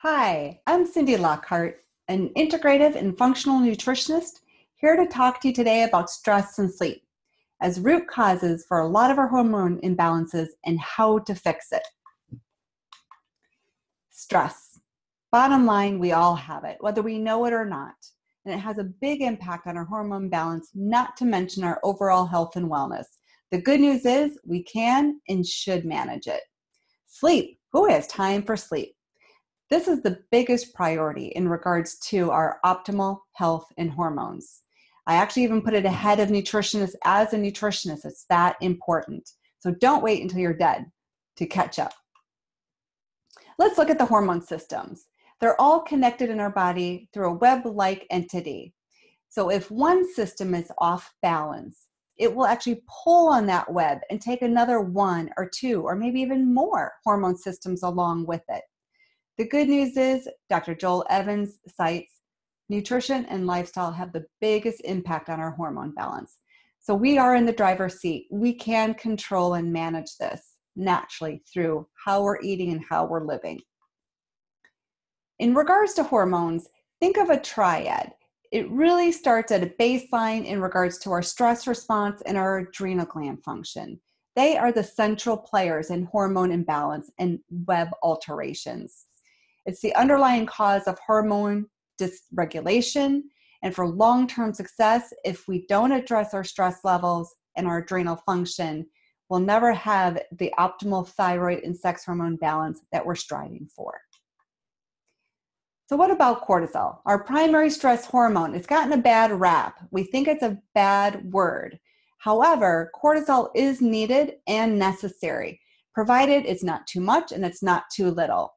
Hi, I'm Cindy Lockhart, an integrative and functional nutritionist, here to talk to you today about stress and sleep as root causes for a lot of our hormone imbalances and how to fix it. Stress. Bottom line, we all have it, whether we know it or not, and it has a big impact on our hormone balance, not to mention our overall health and wellness. The good news is we can and should manage it. Sleep. Who has time for sleep? This is the biggest priority in regards to our optimal health and hormones. I actually even put it ahead of nutritionists as a nutritionist. It's that important. So don't wait until you're dead to catch up. Let's look at the hormone systems. They're all connected in our body through a web-like entity. So if one system is off balance, it will actually pull on that web and take another one or two or maybe even more hormone systems along with it. The good news is Dr. Joel Evans cites nutrition and lifestyle have the biggest impact on our hormone balance. So we are in the driver's seat. We can control and manage this naturally through how we're eating and how we're living. In regards to hormones, think of a triad. It really starts at a baseline in regards to our stress response and our adrenal gland function. They are the central players in hormone imbalance and web alterations. It's the underlying cause of hormone dysregulation, and for long-term success, if we don't address our stress levels and our adrenal function, we'll never have the optimal thyroid and sex hormone balance that we're striving for. So what about cortisol? Our primary stress hormone. It's gotten a bad rap. We think it's a bad word. However, cortisol is needed and necessary, provided it's not too much and it's not too little.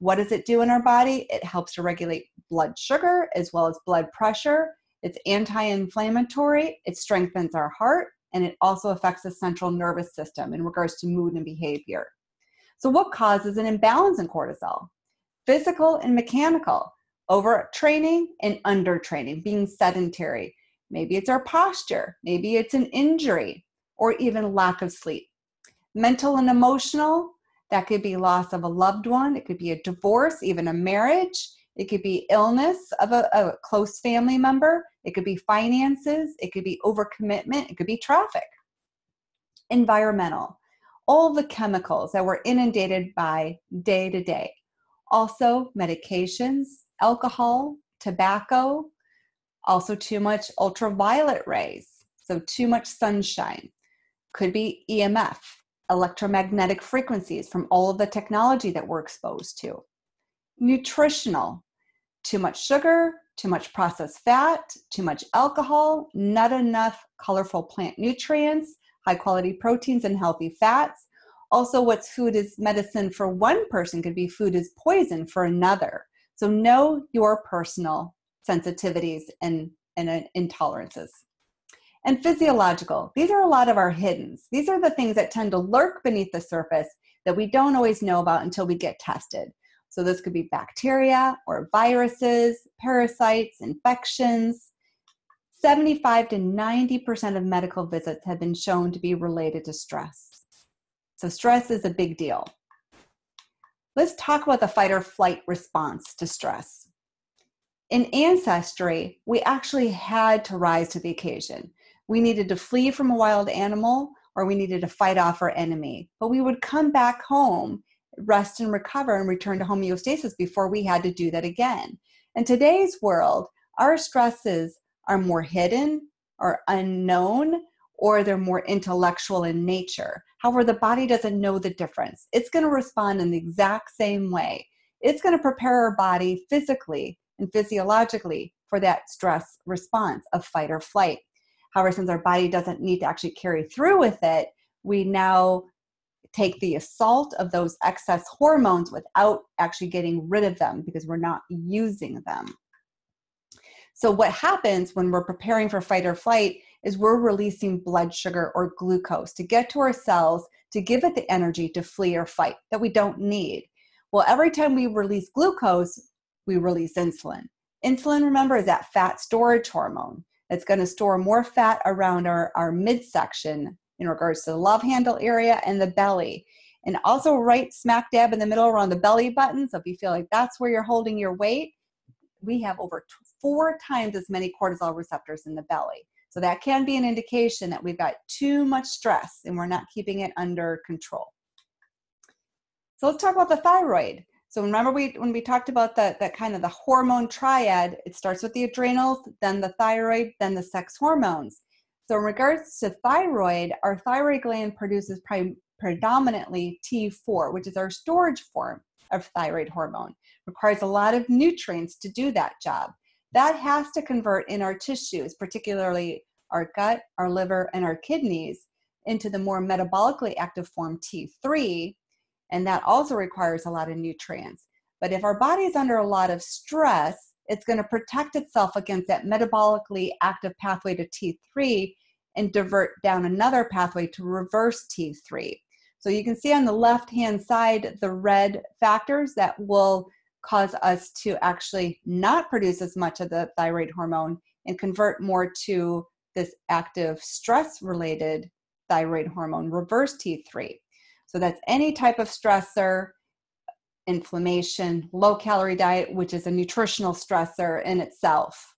What does it do in our body? It helps to regulate blood sugar as well as blood pressure. It's anti-inflammatory. It strengthens our heart, and it also affects the central nervous system in regards to mood and behavior. So what causes an imbalance in cortisol? Physical and mechanical, overtraining and undertraining, being sedentary. Maybe it's our posture. Maybe it's an injury or even lack of sleep. Mental and emotional. That could be loss of a loved one. It could be a divorce, even a marriage. It could be illness of a close family member. It could be finances. It could be overcommitment. It could be traffic. Environmental, all the chemicals that we're inundated by day to day. Also medications, alcohol, tobacco, also too much ultraviolet rays, so too much sunshine. Could be EMF. Electromagnetic frequencies from all of the technology that we're exposed to. Nutritional, too much sugar, too much processed fat, too much alcohol, not enough colorful plant nutrients, high quality proteins and healthy fats. Also, what's food is medicine for one person could be food is poison for another. So know your personal sensitivities and intolerances. And physiological, these are a lot of our hiddens. These are the things that tend to lurk beneath the surface that we don't always know about until we get tested. So this could be bacteria or viruses, parasites, infections. 75 to 90% of medical visits have been shown to be related to stress. So stress is a big deal. Let's talk about the fight or flight response to stress. In ancestry, we actually had to rise to the occasion. We needed to flee from a wild animal or we needed to fight off our enemy. But we would come back home, rest and recover and return to homeostasis before we had to do that again. In today's world, our stresses are more hidden or unknown, or they're more intellectual in nature. However, the body doesn't know the difference. It's going to respond in the exact same way. It's going to prepare our body physically and physiologically for that stress response of fight or flight. However, since our body doesn't need to actually carry through with it, we now take the assault of those excess hormones without actually getting rid of them because we're not using them. So what happens when we're preparing for fight or flight is we're releasing blood sugar or glucose to get to our cells to give it the energy to flee or fight that we don't need. Well, every time we release glucose, we release insulin. Insulin, remember, is that fat storage hormone. It's going to store more fat around our midsection in regards to the love handle area and the belly. And also right smack dab in the middle around the belly button. So if you feel like that's where you're holding your weight, we have over 4 times as many cortisol receptors in the belly. So that can be an indication that we've got too much stress and we're not keeping it under control. So let's talk about the thyroid. So remember when we talked about that kind of the hormone triad, it starts with the adrenals, then the thyroid, then the sex hormones. So in regards to thyroid, our thyroid gland produces predominantly T4, which is our storage form of thyroid hormone. Requires a lot of nutrients to do that job. That has to convert in our tissues, particularly our gut, our liver, and our kidneys, into the more metabolically active form T3, and that also requires a lot of nutrients. But if our body is under a lot of stress, it's going to protect itself against that metabolically active pathway to T3 and divert down another pathway to reverse T3. So you can see on the left-hand side the red factors that will cause us to actually not produce as much of the thyroid hormone and convert more to this active stress-related thyroid hormone, reverse T3. So that's any type of stressor, inflammation, low-calorie diet, which is a nutritional stressor in itself.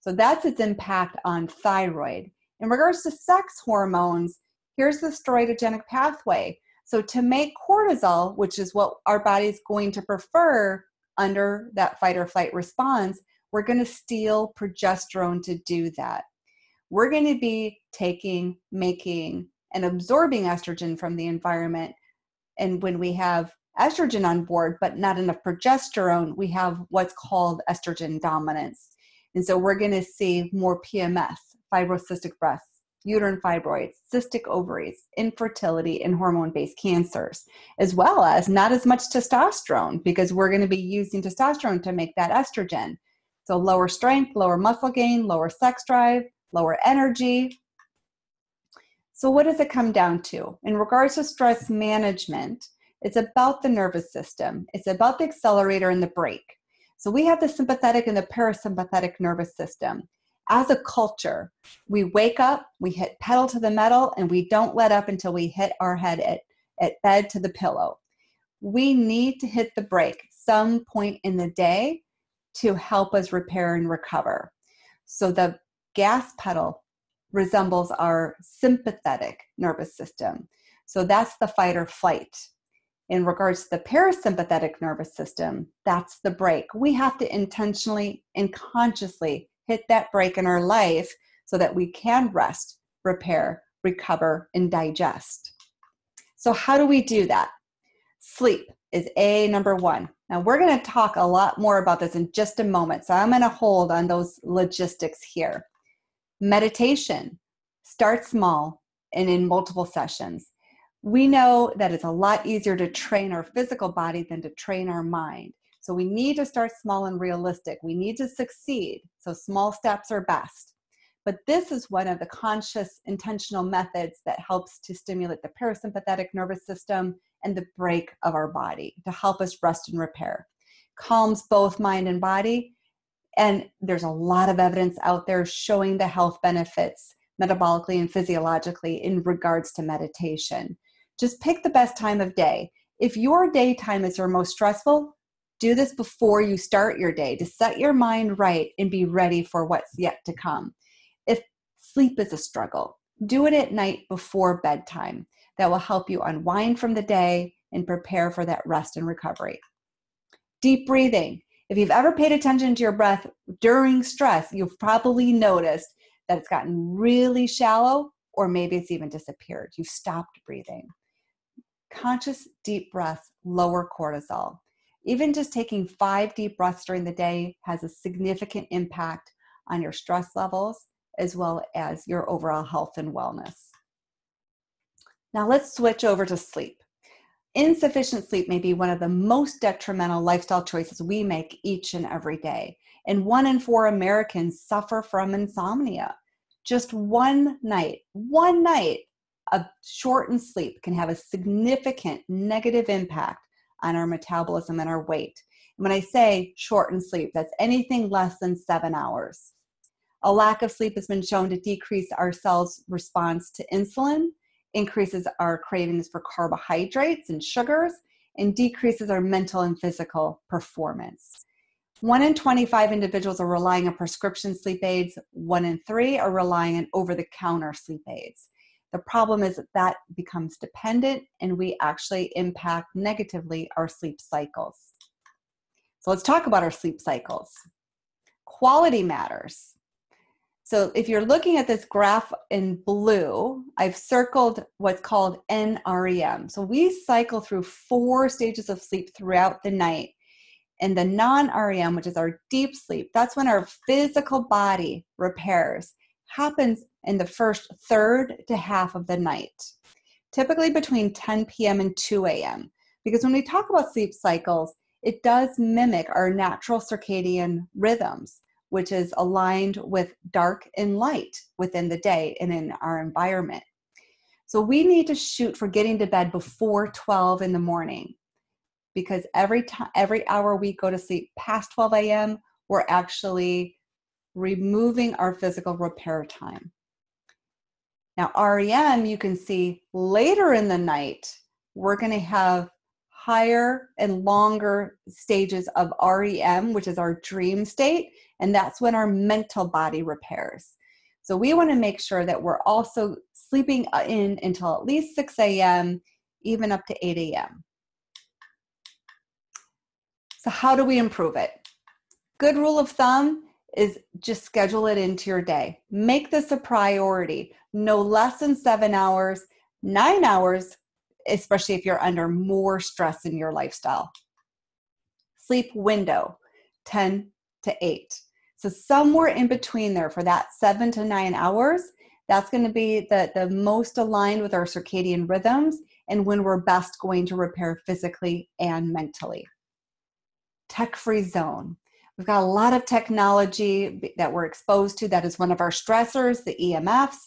So that's its impact on thyroid. In regards to sex hormones, here's the steroidogenic pathway. So to make cortisol, which is what our body's going to prefer under that fight or flight response, we're going to steal progesterone to do that. We're going to be taking, making, and absorbing estrogen from the environment. And when we have estrogen on board, but not enough progesterone, we have what's called estrogen dominance. And so we're going to see more PMS, fibrocystic breasts, uterine fibroids, cystic ovaries, infertility, and hormone-based cancers, as well as not as much testosterone, because we're going to be using testosterone to make that estrogen. So lower strength, lower muscle gain, lower sex drive, lower energy. So what does it come down to? In regards to stress management, it's about the nervous system. It's about the accelerator and the brake. So we have the sympathetic and the parasympathetic nervous system. As a culture, we wake up, we hit pedal to the metal, and we don't let up until we hit our head at bed to the pillow. We need to hit the brake some point in the day to help us repair and recover. So the gas pedal resembles our sympathetic nervous system. So that's the fight or flight. In regards to the parasympathetic nervous system, that's the brake. We have to intentionally and consciously hit that brake in our life so that we can rest, repair, recover, and digest. So how do we do that? Sleep is number one. Now we're going to talk a lot more about this in just a moment, so I'm going to hold on those logistics here. Meditation. Start small and in multiple sessions. We know that it's a lot easier to train our physical body than to train our mind. So we need to start small and realistic. We need to succeed. So small steps are best. But this is one of the conscious, intentional methods that helps to stimulate the parasympathetic nervous system and the brake of our body to help us rest and repair. Calms both mind and body. And there's a lot of evidence out there showing the health benefits metabolically and physiologically in regards to meditation. Just pick the best time of day. If your daytime is your most stressful, do this before you start your day to set your mind right and be ready for what's yet to come. If sleep is a struggle, do it at night before bedtime. That will help you unwind from the day and prepare for that rest and recovery. Deep breathing. If you've ever paid attention to your breath during stress, you've probably noticed that it's gotten really shallow, or maybe it's even disappeared. You've stopped breathing. Conscious deep breaths lower cortisol. Even just taking 5 deep breaths during the day has a significant impact on your stress levels as well as your overall health and wellness. Now let's switch over to sleep. Insufficient sleep may be one of the most detrimental lifestyle choices we make each and every day. And 1 in 4 Americans suffer from insomnia. Just one night of shortened sleep can have a significant negative impact on our metabolism and our weight. And when I say shortened sleep, that's anything less than 7 hours. A lack of sleep has been shown to decrease our cells' response to insulin increases our cravings for carbohydrates and sugars, and decreases our mental and physical performance. 1 in 25 individuals are relying on prescription sleep aids. 1 in 3 are relying on over-the-counter sleep aids. The problem is that becomes dependent, and we actually impact negatively our sleep cycles. So let's talk about our sleep cycles. Quality matters. So if you're looking at this graph in blue, I've circled what's called NREM. So we cycle through 4 stages of sleep throughout the night. And the non-REM, which is our deep sleep, that's when our physical body repairs, happens in the first third to half of the night, typically between 10 p.m. and 2 a.m. Because when we talk about sleep cycles, it does mimic our natural circadian rhythms, which is aligned with dark and light within the day and in our environment. So we need to shoot for getting to bed before 12 in the morning, because every hour we go to sleep past 12 a.m., we're actually removing our physical repair time. Now, REM, you can see later in the night, we're going to have higher and longer stages of REM, which is our dream state, and that's when our mental body repairs. So we want to make sure that we're also sleeping in until at least 6 a.m., even up to 8 a.m. So how do we improve it? Good rule of thumb is just schedule it into your day. Make this a priority. No less than 7 hours, 9 hours, especially if you're under more stress in your lifestyle. Sleep window, 10 to 8. So somewhere in between there for that 7 to 9 hours, that's going to be the most aligned with our circadian rhythms and when we're best going to repair physically and mentally. Tech-free zone. We've got a lot of technology that we're exposed to. That is one of our stressors, the EMFs.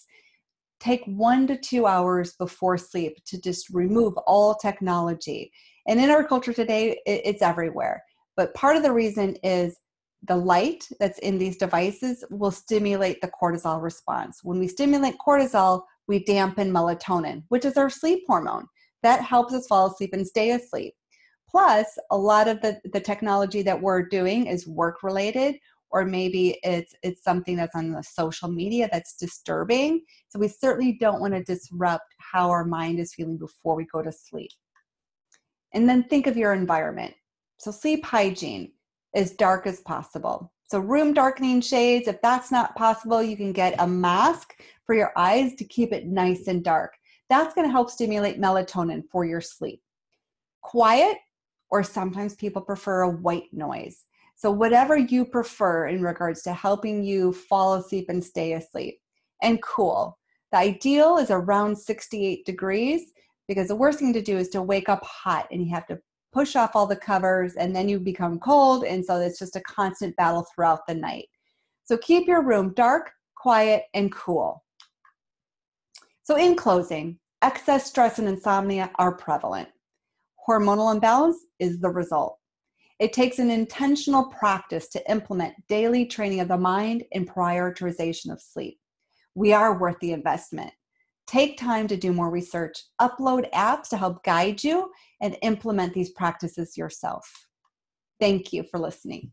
Take 1 to 2 hours before sleep to just remove all technology. And in our culture today, it's everywhere. But part of the reason is the light that's in these devices will stimulate the cortisol response. When we stimulate cortisol, we dampen melatonin, which is our sleep hormone. That helps us fall asleep and stay asleep. Plus, a lot of the technology that we're doing is work-related, or maybe it's something that's on the social media that's disturbing. So we certainly don't want to disrupt how our mind is feeling before we go to sleep. And then think of your environment. So sleep hygiene, as dark as possible. So room darkening shades, if that's not possible, you can get a mask for your eyes to keep it nice and dark. That's going to help stimulate melatonin for your sleep. Quiet, or sometimes people prefer a white noise. So whatever you prefer in regards to helping you fall asleep and stay asleep. And cool. The ideal is around 68 degrees, because the worst thing to do is to wake up hot and you have to push off all the covers and then you become cold. And so it's just a constant battle throughout the night. So keep your room dark, quiet, and cool. So in closing, excess stress and insomnia are prevalent. Hormonal imbalance is the result. It takes an intentional practice to implement daily training of the mind and prioritization of sleep. We are worth the investment. Take time to do more research, upload apps to help guide you, and implement these practices yourself. Thank you for listening.